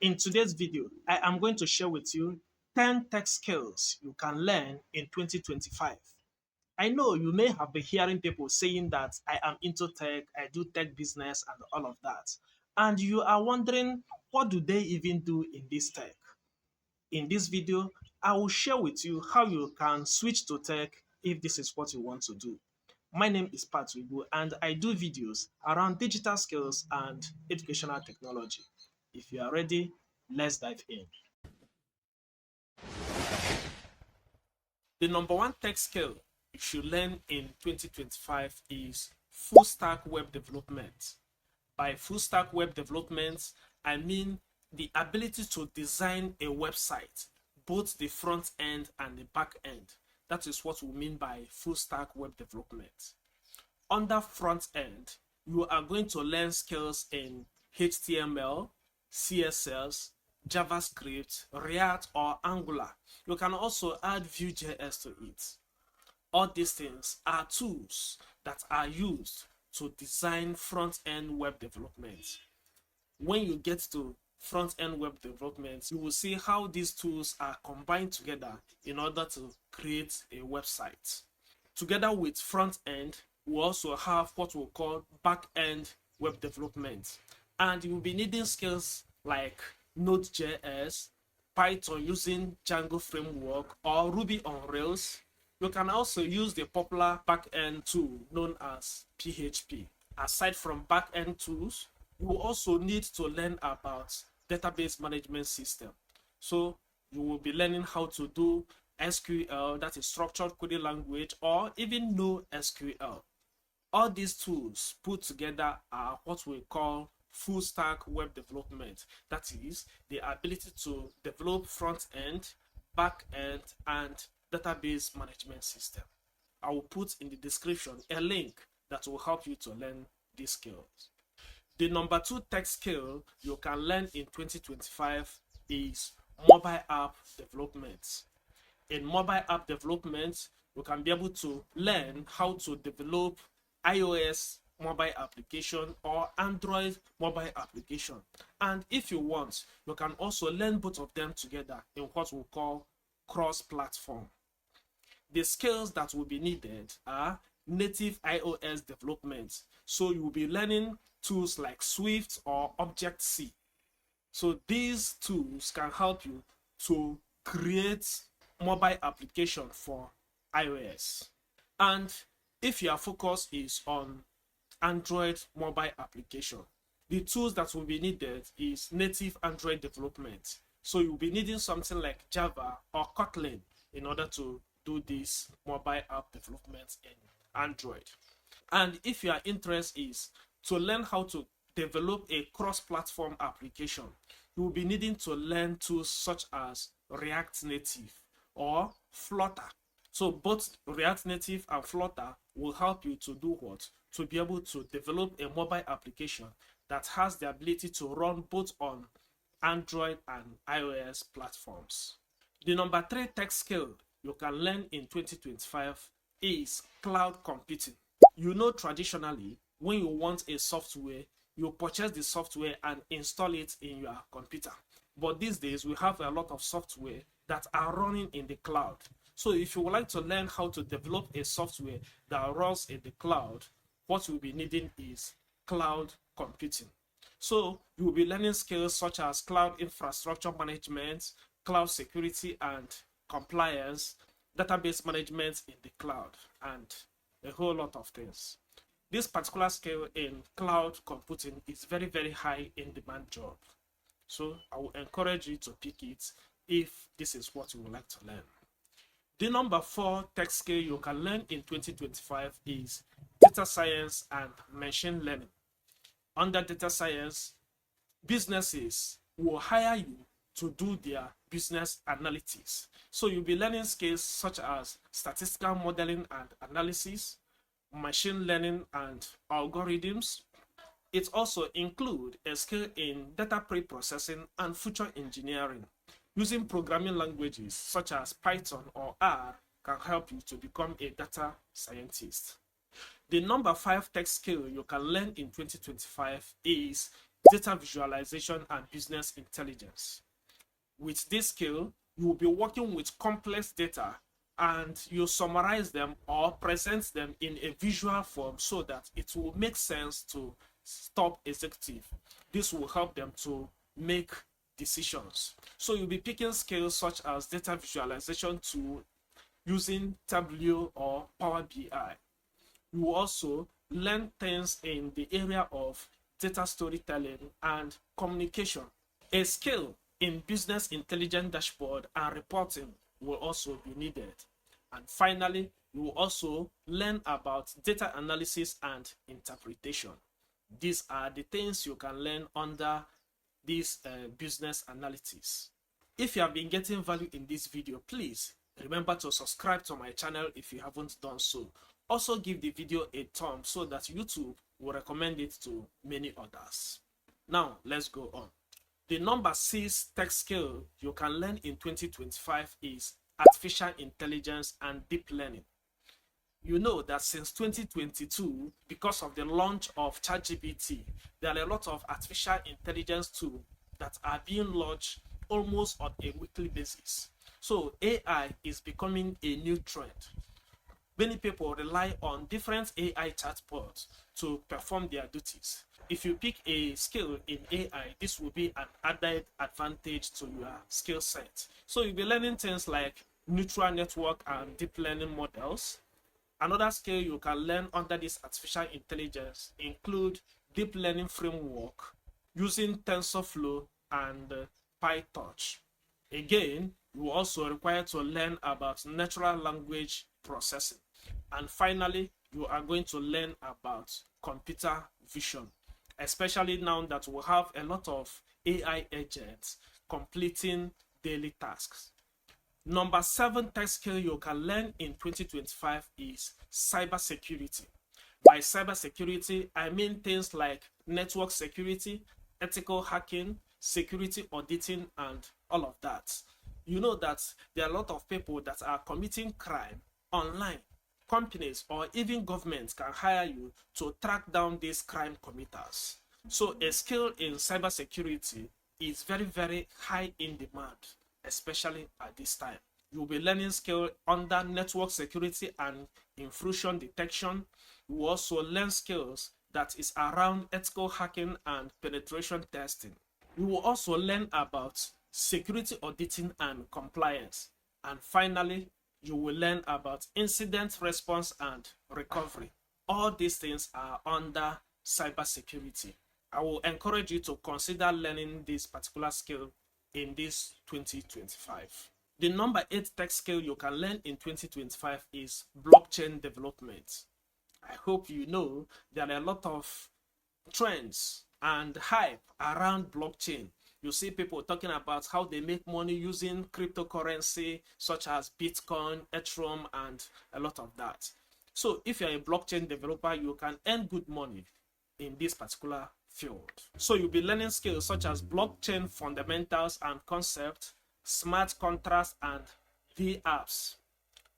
In today's video, I am going to share with you 10 tech skills you can learn in 2025. I know you may have been hearing people saying that I am into tech, I do tech business, and all of that. And you are wondering, what do they even do in this tech? In this video, I will share with you how you can switch to tech if this is what you want to do. My name is Pat Wibu, and I do videos around digital skills and educational technology. If you are ready, let's dive in. The number one tech skill you should learn in 2025 is full stack web development. By full stack web development, I mean the ability to design a website, both the front end and the back end. That is what we mean by full stack web development. Under front end, you are going to learn skills in HTML, CSS, JavaScript, React, or Angular. You can also add Vue.js to it. All these things are tools that are used to design front-end web development. When you get to front-end web development, you will see how these tools are combined together in order to create a website. Together with front-end, we also have what we call back-end web development. And you will be needing skills like Node.js, Python using Django framework, or Ruby on Rails. You can also use the popular back-end tool known as PHP. Aside from back-end tools, you will also need to learn about database management system. So you will be learning how to do SQL, that is structured coding language, or even NoSQL. All these tools put together are what we call full stack web development. That is the ability to develop front end, back end, and database management system. I will put in the description a link that will help you to learn these skills. The number two tech skill you can learn in 2025 is mobile app development. In mobile app development, you can be able to learn how to develop iOS mobile application or Android mobile application. And if you want, you can also learn both of them together in what we call cross-platform. The skills that will be needed are native iOS development. So you will be learning tools like Swift or Objective-C. So these tools can help you to create mobile application for iOS. And if your focus is on Android mobile application, the tools that will be needed is native Android development. So you'll be needing something like Java or Kotlin in order to do this mobile app development in Android. And if your interest is to learn how to develop a cross-platform application, you will be needing to learn tools such as React Native or Flutter. So both React Native and Flutter will help you to do what? To be able to develop a mobile application that has the ability to run both on Android and iOS platforms. The number three tech skill you can learn in 2025 is cloud computing. You know, traditionally, when you want a software, you purchase the software and install it in your computer. But these days, we have a lot of software that are running in the cloud. So if you would like to learn how to develop a software that runs in the cloud, what you'll be needing is cloud computing. So you will be learning skills such as cloud infrastructure management, cloud security and compliance, database management in the cloud, and a whole lot of things. This particular skill in cloud computing is very, very high in demand job. So I will encourage you to pick it if this is what you would like to learn. The number four tech skill you can learn in 2025 is data science and machine learning. Under data science, businesses will hire you to do their business analytics. So you'll be learning skills such as statistical modeling and analysis, machine learning and algorithms. It also includes a skill in data pre-processing and feature engineering. Using programming languages such as Python or R can help you to become a data scientist. The number five tech skill you can learn in 2025 is data visualization, and business intelligence. With this skill, you will be working with complex data and you summarize them or present them in a visual form so that it will make sense to top executive. This will help them to make decisions. So you'll be picking skills such as data visualization tool using Tableau or Power BI. You will also learn things in the area of data storytelling and communication. A skill in business intelligence dashboard and reporting will also be needed. And finally, you will also learn about data analysis and interpretation. These are the things you can learn under this business analytics. If you have been getting value in this video, please remember to subscribe to my channel if you haven't done so. Also give the video a thumb so that YouTube will recommend it to many others. Now let's go on. The number 6 tech skill you can learn in 2025 is artificial intelligence and deep learning. You know that since 2022, because of the launch of ChatGPT, there are a lot of artificial intelligence tools that are being launched almost on a weekly basis. So AI is becoming a new trend. Many people rely on different AI chatbots to perform their duties. If you pick a skill in AI, this will be an added advantage to your skill set. So you'll be learning things like neural network and deep learning models. Another skill you can learn under this artificial intelligence include deep learning framework using TensorFlow and PyTorch. Again, you will also require to learn about natural language processing. And finally, you are going to learn about computer vision, especially now that we have a lot of AI agents completing daily tasks. Number 7 tech skill you can learn in 2025 is cybersecurity. By cybersecurity, I mean things like network security, ethical hacking, security auditing, and all of that. You know that there are a lot of people that are committing crime online. Companies or even governments can hire you to track down these crime committers. So a skill in cybersecurity is very, very high in demand, especially at this time. You'll be learning skill under network security and intrusion detection. You will also learn skills that is around ethical hacking and penetration testing. You will also learn about security auditing and compliance. And finally, you will learn about incident response and recovery. All these things are under cybersecurity. I will encourage you to consider learning this particular skill in this 2025. The number 8 tech skill you can learn in 2025 is blockchain development. I hope you know there are a lot of trends and hype around blockchain. You see people talking about how they make money using cryptocurrency such as Bitcoin, Ethereum, and a lot of that. So if you're a blockchain developer, you can earn good money in this particular field. So you'll be learning skills such as blockchain fundamentals and concepts, smart contracts and V-apps,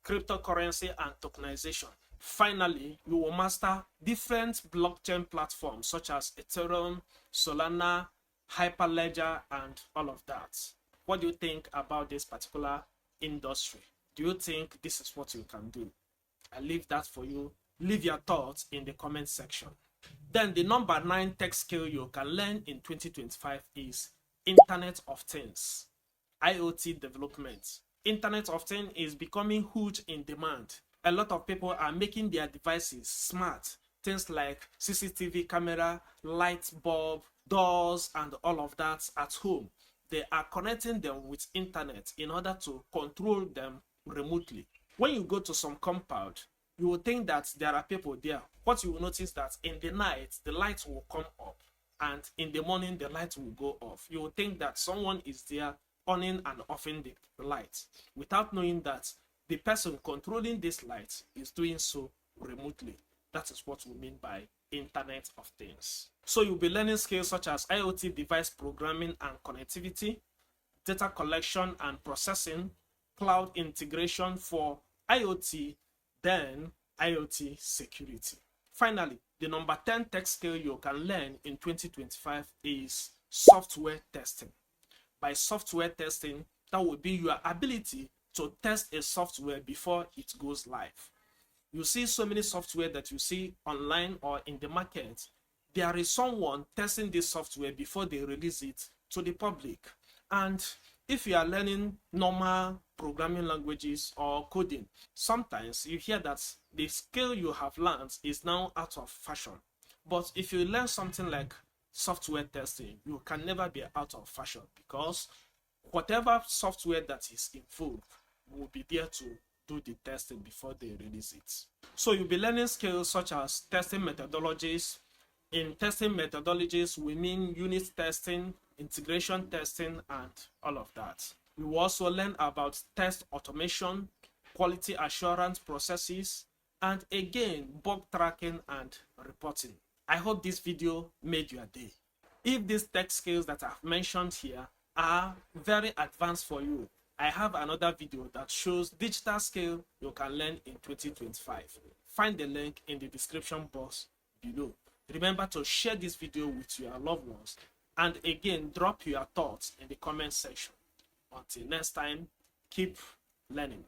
cryptocurrency and tokenization. Finally, you will master different blockchain platforms such as Ethereum, Solana, Hyperledger, and all of that. What do you think about this particular industry? Do you think this is what you can do? I leave that for you. Leave your thoughts in the comment section. Then the number 9 tech skill you can learn in 2025 is Internet of Things, IoT development. Internet of Things is becoming huge in demand. A lot of people are making their devices smart. Things like CCTV camera, light bulb, doors, and all of that at home. They are connecting them with internet in order to control them remotely. When you go to some compound, you will think that there are people there. What you will notice that in the night, the light will come up, and in the morning, the light will go off. You will think that someone is there on and offing the light without knowing that the person controlling this light is doing so remotely. That is what we mean by Internet of Things. So you'll be learning skills such as IoT device programming and connectivity, data collection and processing, cloud integration for IoT, then IoT security. Finally, The number 10 tech skill you can learn in 2025 is software testing. By software testing, that will be your ability to test a software before it goes live. You see so many software that you see online or in the market. There is someone testing this software before they release it to the public. And if you are learning normal programming languages or coding, sometimes you hear that the skill you have learned is now out of fashion. But if you learn something like software testing, you can never be out of fashion, because whatever software that is involved will be there to do the testing before they release it. So you'll be learning skills such as testing methodologies. In testing methodologies, we mean unit testing, integration testing, and all of that. We will also learn about test automation, quality assurance processes, and again, bug tracking and reporting. I hope this video made your day. If these tech skills that I've mentioned here are very advanced for you, I have another video that shows digital skill you can learn in 2025. Find the link in the description box below. Remember to share this video with your loved ones, and again, drop your thoughts in the comment section. Until next time, keep learning.